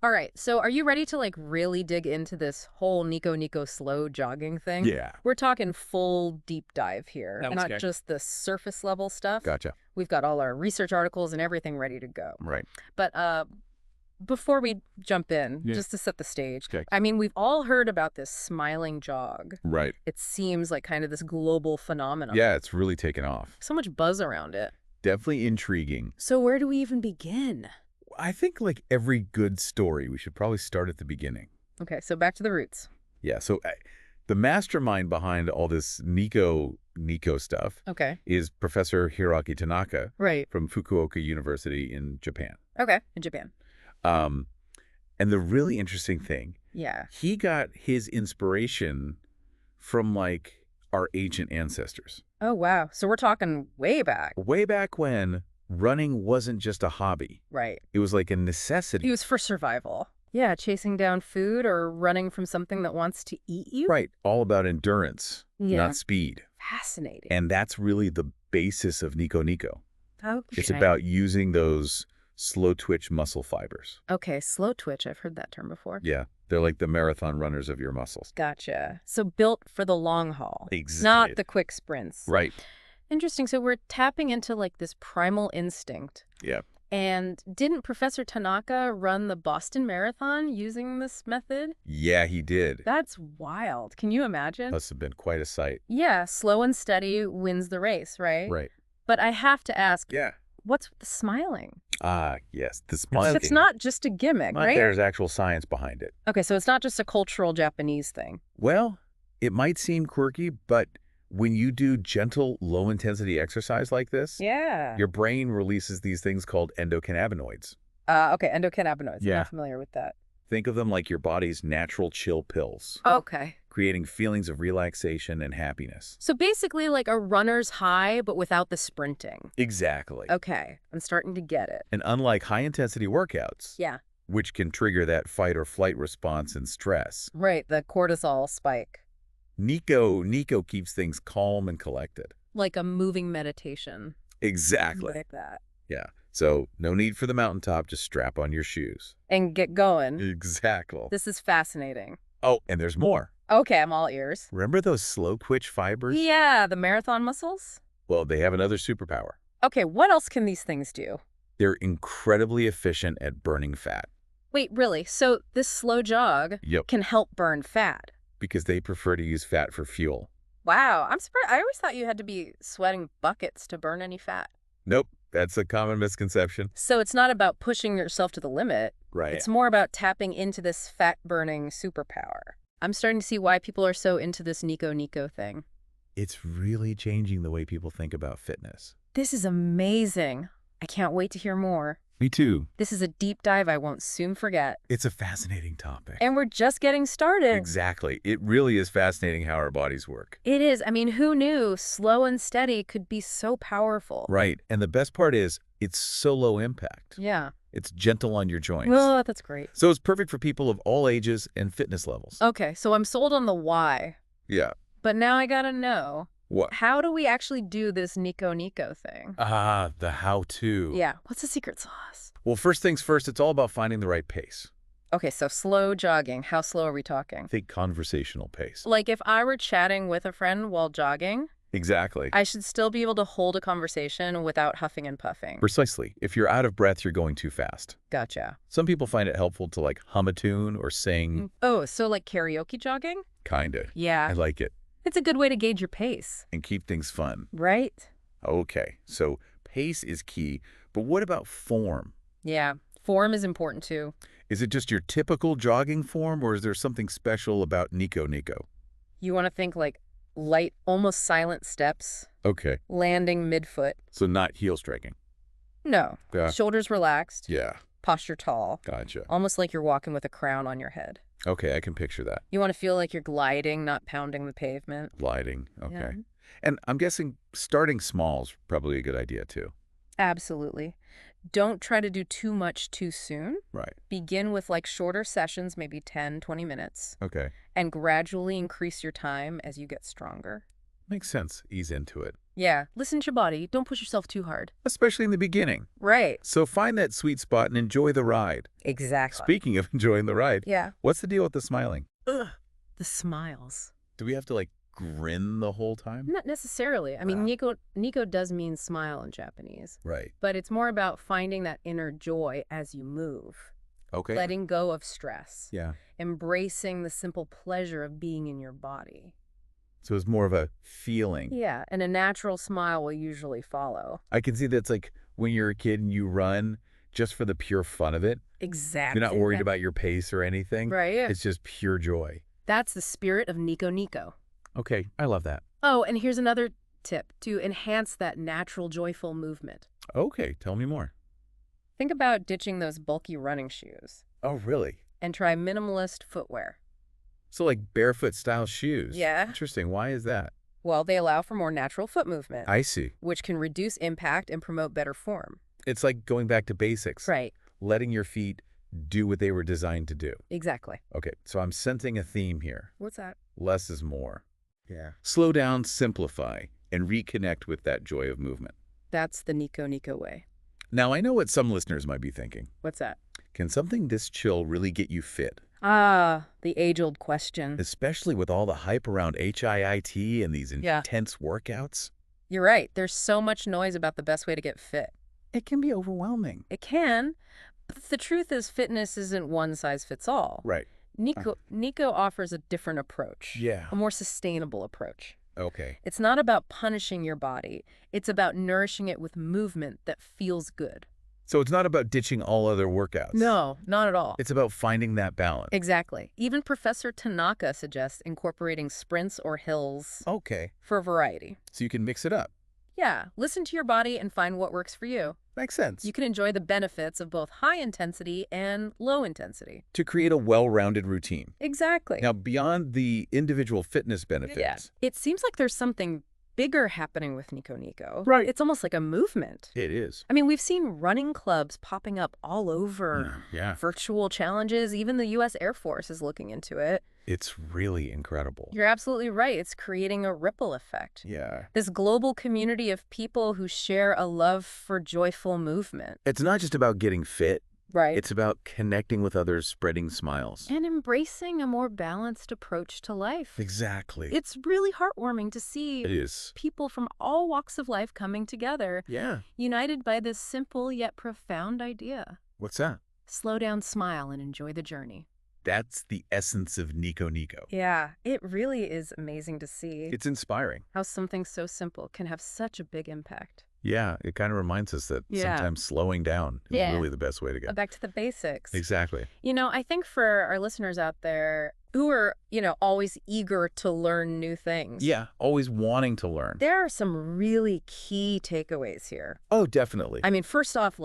All right, so are you ready to like really dig into this whole Niko Niko slow jogging thing? Yeah. We're talking full deep dive here, That was not scary. just the surface level stuff. Gotcha. We've got all our research articles and everything ready to go. Right. But before we jump in, Yeah. just to set the stage, Okay. I mean, we've all heard about this smiling jog. Right. It seems like kind of this global phenomenon. Yeah, it's really taken off. So much buzz around it. Definitely intriguing. So where do we even begin? I think like every good story, we should probably start at the beginning. Okay, so back to the roots. Yeah, so the mastermind behind all this Niko Niko stuff Okay. is Professor Hiroaki Tanaka Right. from Fukuoka University in Japan. Okay, in Japan. Um, and the really interesting thing, Yeah. he got his inspiration from like our ancient ancestors. Oh, wow. So we're talking way back. Way back when running wasn't just a hobby. Right. It was like a It necessity. was for survival. Yeah, chasing down food or running from something that wants to eat you. Right. All about endurance, Yeah. not speed. Fascinating. And that's really the basis of Niko Niko. Okay. It's about using those slow twitch muscle fibers. Okay, slow twitch. I've heard that term before. Yeah. They're like the marathon runners of your muscles. Gotcha. So built for the long haul. Exactly. Not the quick sprints. Right. Interesting. So we're tapping into like this primal instinct. Yeah. And didn't Professor Tanaka run the Boston Marathon using this method? Yeah, he did. That's wild. Can you imagine? Must have been quite a sight. Yeah, slow and steady wins the race, right? Right. But I have to ask, Yeah. what's with the smiling? Ah, yes. The smiling. It's not just a gimmick, right? There's actual science behind it. Okay, so it's not just a cultural Japanese thing. Well, it might seem quirky, but when you do gentle, low-intensity exercise like this, Yeah. your brain releases these things called endocannabinoids. Okay, endocannabinoids. I'm Yeah. not familiar with that. Think of them like your body's natural chill pills, Okay. creating feelings of relaxation and happiness. So basically like a runner's high, but without the sprinting. Exactly. Okay, I'm starting to get it. And unlike high-intensity workouts, Yeah, which can trigger that fight or flight response and stress, right, the cortisol spike. Niko keeps things calm and collected. Like a moving meditation. Exactly. Like that. Yeah. So no need for the mountaintop, just strap on your shoes. And get going. Exactly. This is fascinating. Oh, and there's more. Okay, I'm all ears. Remember those slow twitch fibers? Yeah, the marathon muscles? Well, they have another superpower. Okay, what else can these things do? They're incredibly efficient at burning fat. Wait, really? So this slow jog Yep. can help burn fat? Because they prefer to use fat for fuel. Wow, I'm surprised. I always thought you had to be sweating buckets to burn any fat. Nope. That's a common misconception. So it's not about pushing yourself to the limit. Right. It's more about tapping into this fat-burning superpower. I'm starting to see why people are so into this Niko Niko thing. It's really changing the way people think about fitness. This is amazing. I can't wait to hear more. Me too. This is a deep dive I won't soon forget. It's a fascinating topic. And we're just getting started. Exactly. It really is fascinating how our bodies work. It is. I mean, who knew slow and steady could be so powerful? Right. And the best part is it's so low impact. Yeah. It's gentle on your joints. Oh, that's great. So it's perfect for people of all ages and fitness levels. Okay, so I'm sold on the why. Yeah. But now I gotta know, What? how do we actually do this Niko Niko thing? Ah, the how-to. Yeah, what's the secret sauce? Well, first things first, it's all about finding the right pace. Okay, so slow jogging. How slow are we talking? Think conversational pace. Like if I were chatting with a friend while jogging, Exactly. I should still be able to hold a conversation without huffing and puffing. Precisely. If you're out of breath, you're going too fast. Gotcha. Some people find it helpful to like hum a tune or sing. Oh, so like karaoke jogging? Kinda. I Yeah. like it. It's a good way to gauge your pace, And keep things fun. right? Okay. So pace is key. But what about form? Yeah. Form is important too. Is it just your typical jogging form or is there something special about Niko Niko? You want to think like light, almost silent steps, Okay. landing midfoot. So not heel striking. No. Yeah. Shoulders relaxed, Yeah. posture tall, Gotcha. almost like you're walking with a crown on your head. Okay, I can picture that. You want to feel like you're gliding, not pounding the pavement. Gliding. Okay. Yeah. And I'm guessing starting small is probably a good idea too. Absolutely. Don't try to do too much too soon. Right. Begin with like shorter sessions, maybe 10, 20 minutes, Okay. and gradually increase your time as you get stronger. Makes sense. Ease into it. Yeah, listen to your body. Don't push yourself too hard. especially in the beginning. Right. So find that sweet spot and enjoy the ride. Exactly. Speaking of enjoying the ride, Yeah. what's the deal with the smiling? Ugh. The smiles. Do we have to, like, grin the whole time? Not necessarily. I mean, Niko does mean smile in Japanese. Right. But it's more about finding that inner joy as you move. Okay. Letting go of stress. Yeah. Embracing the simple pleasure of being in your body. So it's more of a feeling. Yeah, and a natural smile will usually follow. I can see that's like when you're a kid and you run just for the pure fun of it. Exactly. You're not worried about your pace or anything. Right. It's just pure joy. That's the spirit of Niko Niko. Okay, I love that. Oh, and here's another tip to enhance that natural, joyful movement. Okay, tell me more. Think about ditching those bulky running shoes Oh, really? and try minimalist footwear. So like barefoot style shoes. Yeah. Interesting. Why is that? Well, they allow for more natural foot movement, I see. which can reduce impact and promote better form. It's like going back to basics. Right. Letting your feet do what they were designed to do. Exactly. Okay, so I'm sensing a theme here. What's that? Less is more. Yeah. Slow down, simplify, and reconnect with that joy of movement. That's the Niko Niko way. Now, I know what some listeners might be thinking. What's that? Can something this chill really get you fit? Ah, the age-old question. Especially with all the hype around HIIT and these Yeah. intense workouts? You're right. There's so much noise about the best way to get fit. It can be overwhelming. It can, but the truth is fitness isn't one size fits all. Right. Niko offers a different approach. Yeah. A more sustainable approach. Okay. It's not about punishing your body. It's about nourishing it with movement that feels good. So it's not about ditching all other workouts. No, not at all. It's about finding that balance. Exactly. Even Professor Tanaka suggests incorporating sprints or hills Okay. for variety. So you can mix it up. Yeah, listen to your body and find what works for you. Makes sense. You can enjoy the benefits of both high intensity and low intensity. To create a well-rounded routine. Exactly. Now, beyond the individual fitness benefits. Yeah. It seems like there's something bigger happening with Niko Niko. Right. It's almost like a movement. It is. I mean, we've seen running clubs popping up all over. Yeah. Virtual challenges. Even the U.S. Air Force is looking into it. It's really incredible. You're absolutely right. It's creating a ripple effect. Yeah. This global community of people who share a love for joyful movement. It's not just about getting fit. Right. It's about connecting with others, spreading smiles. And embracing a more balanced approach to life. Exactly. It's really heartwarming to see It is. people from all walks of life coming together, Yeah. united by this simple yet profound idea. What's that? Slow down, smile, and enjoy the journey. That's the essence of Niko Niko. Yeah, it really is amazing to see It's inspiring. how something so simple can have such a big impact. Yeah, it kind of reminds us that Yeah. sometimes slowing down is Yeah. really the best way to go. Back to the basics. Exactly. You know, I think for our listeners out there who are, always eager to learn new things. Yeah, always wanting to learn. There are some really key takeaways here. Oh, definitely. I mean, first off,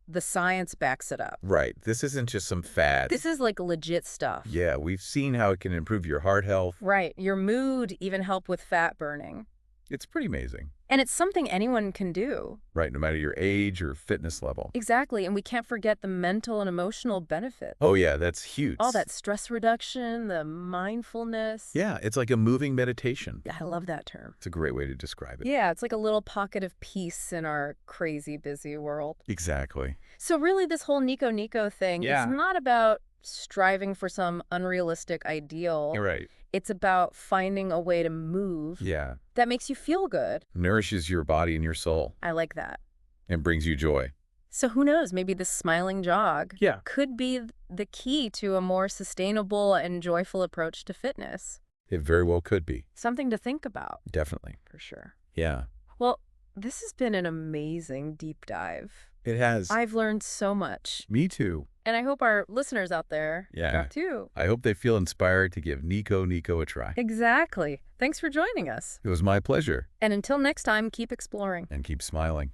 the science backs it up. Right. This isn't just some fad. This is legit stuff. Yeah, we've seen how it can improve your heart health. Right. Your mood, even help with fat burning. It's pretty amazing. And it's something anyone can do. Right, no matter your age or fitness level. Exactly. And we can't forget the mental and emotional benefits. Oh, yeah, that's huge. All that stress reduction, the mindfulness. Yeah, it's like a moving meditation. I love that term. It's a great way to describe it. Yeah, it's like a little pocket of peace in our crazy, busy world. Exactly. So really, this whole Niko Niko thing, Yeah. it's not about striving for some unrealistic ideal. You're right. It's about finding a way to move Yeah. that makes you feel good. Nourishes your body and your soul I like that. and brings you joy. So who knows, maybe this smiling jog Yeah. could be the key to a more sustainable and joyful approach to fitness. It very well could be. Something to think about, Definitely. for sure. Yeah. Well, this has been an amazing deep dive. It has. I've learned so much. Me too. And I hope our listeners out there Yeah. too. I hope they feel inspired to give Niko Niko a try. Exactly. Thanks for joining us. It was my pleasure. And until next time, keep exploring. And keep smiling.